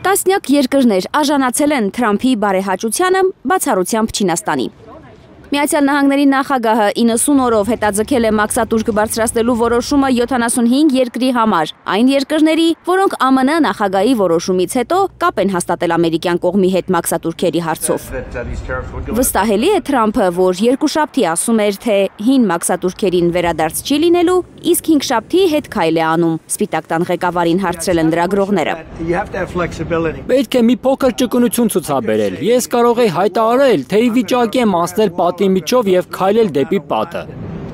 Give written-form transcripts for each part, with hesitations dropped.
Տասնյակ երկրներ արժանացել են Թրամփի բարեհաճությանը, բացառությամբ Չինաստանի։ Միացյալ Նահանգների նախագահը 90 օրով հետաձգել է մաքսատուրք բարձրացնելու որոշումը 75 երկրի համար, այն երկրների, որոնք ԱՄՆ նախագահի որոշումից հետո կապ են հաստատել ամերիկյան կողմի հետ մաքսատուրքերի հարցով։ Վստահելի է Թրամփը, որ երկուշաբթի ասում էր, թե հին մաքսատուրքերին վերադարձ չի լինելու, իսկ հինգշաբթի հետ քայլ է անում, Սպիտակ տան ղեկավարին հարցրել են լրագրողները։ Պետք է մի փոքր ճկունություն ցուցաբերել։ Ես կարող եի հայտարարել, թե ի վիճակի եմ անցնել պատի միջով եւ քայլել դեպի պատը։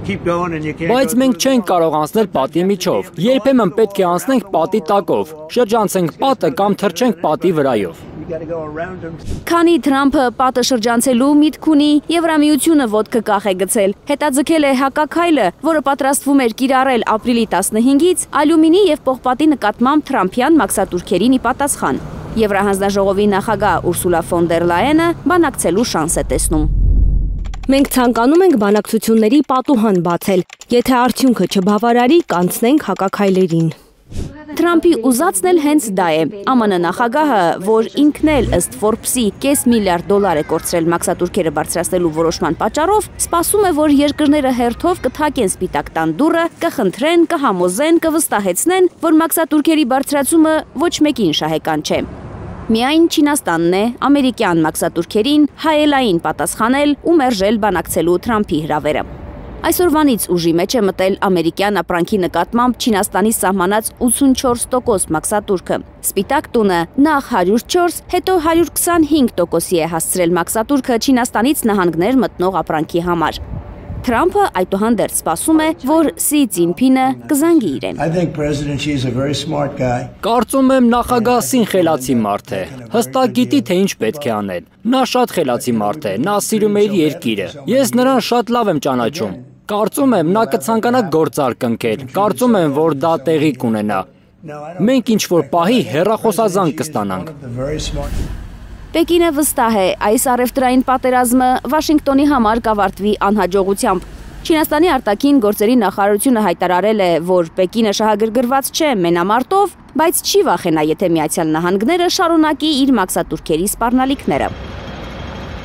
Բայց մենք չենք կարող անցնել պատի միջով։ Երբեմն պետք է անցնենք պատի տակով, շրջանցենք պատը կամ թռչենք պատի վրայով։ Քանի Թրամփը պատը շրջանցելու միտք ունի, Եվրամիությունը ոտքը կախ է գցել, հետաձգել է հակաքայլը, որը պատրաստվում էր կիրառել ապրիլի 15-ից ալյումինի եւ պողպատի նկատմամբ Թրամփյան մաքսատուրքերին ի պատասխան։ Եվրահանձնաժողովի նախագահ Ուրսուլա ֆոն դեր Լայենը բանակցելու շանս է տեսնում։ Մենք ցանկանում ենք բանակցությունների պատուհան բացել, եթե արդյունքը չբավարարի, կանցնենք հակաքայլերին։ Թրամփի ուզածն էլ հենց դա է։ ԱՄՆ նախագահը, որ ինքն էլ ըստ Forbes-ի $5 միլիարդ է կորցրել մաքսատուրքերը բարձրացնելու որոշման պատճառով, սպասում է, որ երկրները հերթով կթակեն Սպիտակ տան դուռը, կխնդրեն, կհամոզեն, կվստահեցնեն, որ մաքսատուրքերի բարձրացումը ոչ մեկին շահեկան չէ։ Միայն Չինաստանն է ամերիկյան մաքսատուրքերին հայելային պատասխանել ու մերժել բանակցելու Թրամփի հրավերը։ Այսօրվանից ուժի մեջ է մտել ամերիկյան ապրանքի նկատմամբ Չինաստանի սահմանած 84% մաքսատուրքը։ Սպիտակ տունը նախ 104, հետո 125%-ի է հասցրել մաքսատուրքը Չինաստանից նահանգներ մտնող ապրանքի համար։ Թրամփը այդուհանդերձ սպասում է, որ Սի Ցզինփինը կզանգի իրեն։ Կարծում եմ նախագահ Սին խելացի մարդ է։ Հստակ գիտի, թե ինչ պետք է անել։ Նա շատ խելացի մարդ է, նա սիրում է իր երկիրը։ Ես նրան շատ լավ եմ ճանաչում։ Կարծում եմ, նա կցանկանա գործարք կնքել։ Կարծում եմ, որ դա տեղի կունենա։ Մենք ինչ-որ պահի հեռախոսազանգ կստանանք։ Պեկինը վստահ է, այս առևտրային պատերազմը Վաշինգտոնի համար կավարտվի անհաջողությամբ։ Չինաստանի արտաքին գործերի նախարարությունը հայտարարել է, որ Պեկինը շահագրգռված չէ մենամարտով, բայց չի վախենա, եթե Միացյալ Նահանգները շարունակի իր մաքսատուրքերի սպառնալիքները։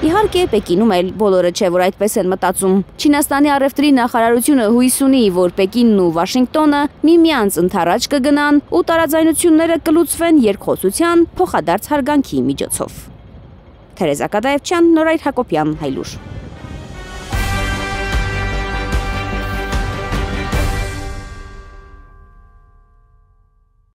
Իհարկե, Պեկինում էլ բոլորը չէ, որ այդպես են մտածում։ Չինաստանի առևտրի նախարարությունը հույս ունի, որ Պեկինն ու Վաշինգտոնը միմյանց ընդառաջ կգնան ու տարաձայնությունները կլուծվեն երկխոսության, փոխադարձ հարգանքի միջոցով։ Թերեզա Կադաևչյան, Նորայր Հակոբյան, Հայլուր։